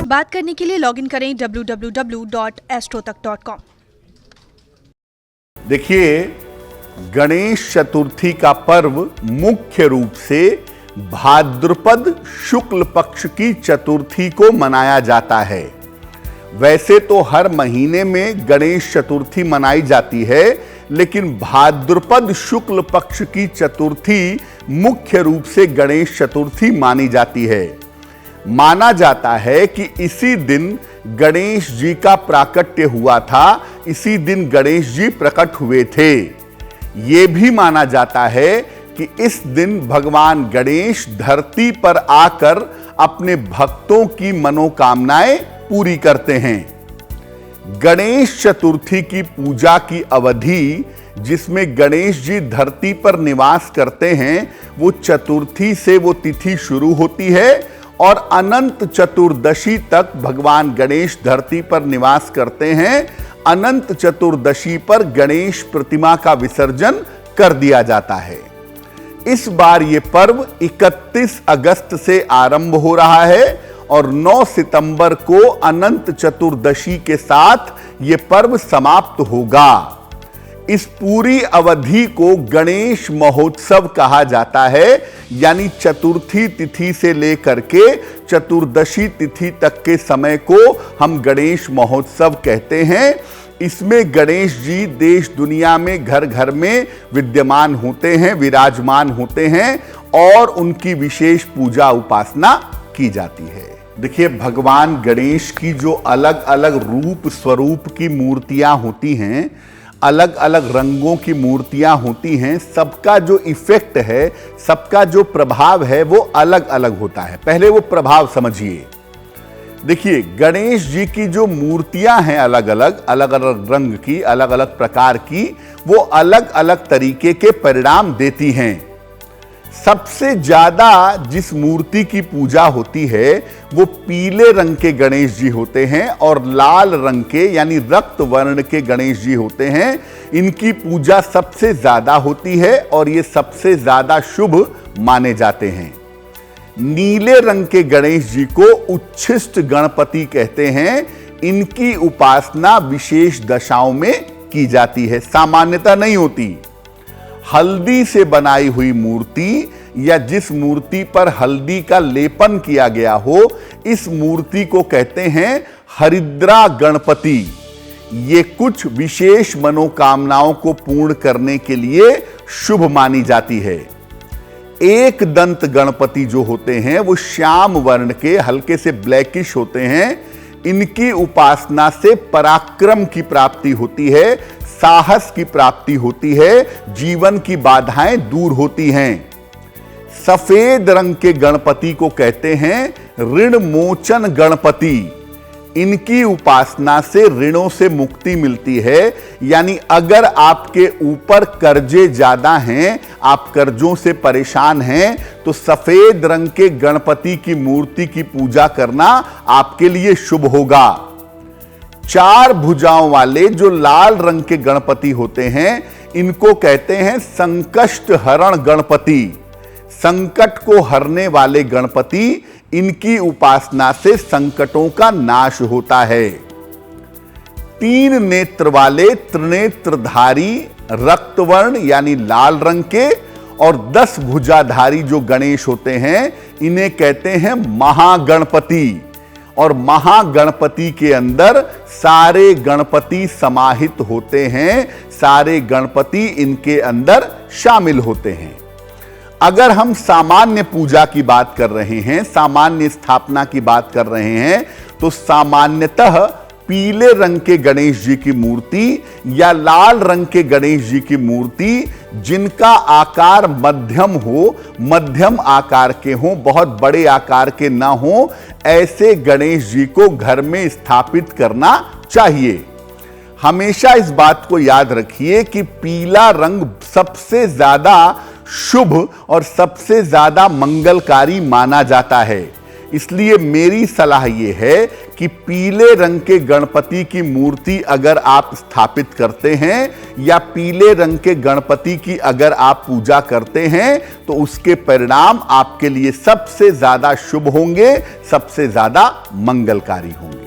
बात करने के लिए लॉगिन करें www.astrotak.com। देखिए, गणेश चतुर्थी का पर्व मुख्य रूप से भाद्रपद शुक्ल पक्ष की चतुर्थी को मनाया जाता है। वैसे तो हर महीने में गणेश चतुर्थी मनाई जाती है, लेकिन भाद्रपद शुक्ल पक्ष की चतुर्थी मुख्य रूप से गणेश चतुर्थी मानी जाती है। माना जाता है कि इसी दिन गणेश जी का प्राकट्य हुआ था, इसी दिन गणेश जी प्रकट हुए थे। यह भी माना जाता है कि इस दिन भगवान गणेश धरती पर आकर अपने भक्तों की मनोकामनाएं पूरी करते हैं। गणेश चतुर्थी की पूजा की अवधि, जिसमें गणेश जी धरती पर निवास करते हैं, वो चतुर्थी से वो तिथि शुरू होती है और अनंत चतुर्दशी तक भगवान गणेश धरती पर निवास करते हैं। अनंत चतुर्दशी पर गणेश प्रतिमा का विसर्जन कर दिया जाता है। इस बार ये पर्व 31 अगस्त से आरंभ हो रहा है और 9 सितंबर को अनंत चतुर्दशी के साथ ये पर्व समाप्त होगा। इस पूरी अवधि को गणेश महोत्सव कहा जाता है, यानी चतुर्थी तिथि से लेकर के चतुर्दशी तिथि तक के समय को हम गणेश महोत्सव कहते हैं। इसमें गणेश जी देश दुनिया में घर घर में विद्यमान होते हैं, विराजमान होते हैं और उनकी विशेष पूजा उपासना की जाती है। देखिए, भगवान गणेश की जो अलग अलग रूप स्वरूप की मूर्तियां होती हैं, अलग अलग रंगों की मूर्तियां होती हैं, सबका जो इफेक्ट है, सबका जो प्रभाव है, वो अलग अलग होता है। पहले वो प्रभाव समझिए। देखिए, गणेश जी की जो मूर्तियां हैं अलग अलग रंग की, अलग अलग प्रकार की, वो अलग अलग तरीके के परिणाम देती हैं। सबसे ज्यादा जिस मूर्ति की पूजा होती है वो पीले रंग के गणेश जी होते हैं और लाल रंग के यानी रक्त वर्ण के गणेश जी होते हैं। इनकी पूजा सबसे ज्यादा होती है और ये सबसे ज्यादा शुभ माने जाते हैं। नीले रंग के गणेश जी को उच्छिष्ट गणपति कहते हैं। इनकी उपासना विशेष दशाओं में की जाती है, सामान्यतः नहीं होती। हल्दी से बनाई हुई मूर्ति या जिस मूर्ति पर हल्दी का लेपन किया गया हो, इस मूर्ति को कहते हैं हरिद्रा गणपति। ये कुछ विशेष मनोकामनाओं को पूर्ण करने के लिए शुभ मानी जाती है। एक दंत गणपति जो होते हैं वो श्याम वर्ण के, हल्के से ब्लैकिश होते हैं। इनकी उपासना से पराक्रम की प्राप्ति होती है, साहस की प्राप्ति होती है, जीवन की बाधाएं दूर होती हैं। सफेद रंग के गणपति को कहते हैं ऋण मोचन गणपति। इनकी उपासना से ऋणों से मुक्ति मिलती है, यानी अगर आपके ऊपर कर्जे ज्यादा हैं, आप कर्जों से परेशान हैं, तो सफेद रंग के गणपति की मूर्ति की पूजा करना आपके लिए शुभ होगा। 4 भुजाओं वाले जो लाल रंग के गणपति होते हैं, इनको कहते हैं संकष्ट हरण गणपति। संकट को हरने वाले गणपति, इनकी उपासना से संकटों का नाश होता है। 3 नेत्र वाले त्रिनेत्रधारी रक्तवर्ण यानी लाल रंग के और 10 भुजाधारी जो गणेश होते हैं, इन्हें कहते हैं महागणपति। और महागणपति के अंदर सारे गणपति समाहित होते हैं, सारे गणपति इनके अंदर शामिल होते हैं। अगर हम सामान्य पूजा की बात कर रहे हैं, सामान्य स्थापना की बात कर रहे हैं, तो सामान्यतः पीले रंग के गणेश जी की मूर्ति या लाल रंग के गणेश जी की मूर्ति, जिनका आकार मध्यम हो, मध्यम आकार के हो, बहुत बड़े आकार के ना हो, ऐसे गणेश जी को घर में स्थापित करना चाहिए। हमेशा इस बात को याद रखिए कि पीला रंग सबसे ज्यादा शुभ और सबसे ज्यादा मंगलकारी माना जाता है। इसलिए मेरी सलाह यह है कि पीले रंग के गणपति की मूर्ति अगर आप स्थापित करते हैं या पीले रंग के गणपति की अगर आप पूजा करते हैं तो उसके परिणाम आपके लिए सबसे ज्यादा शुभ होंगे, सबसे ज्यादा मंगलकारी होंगे।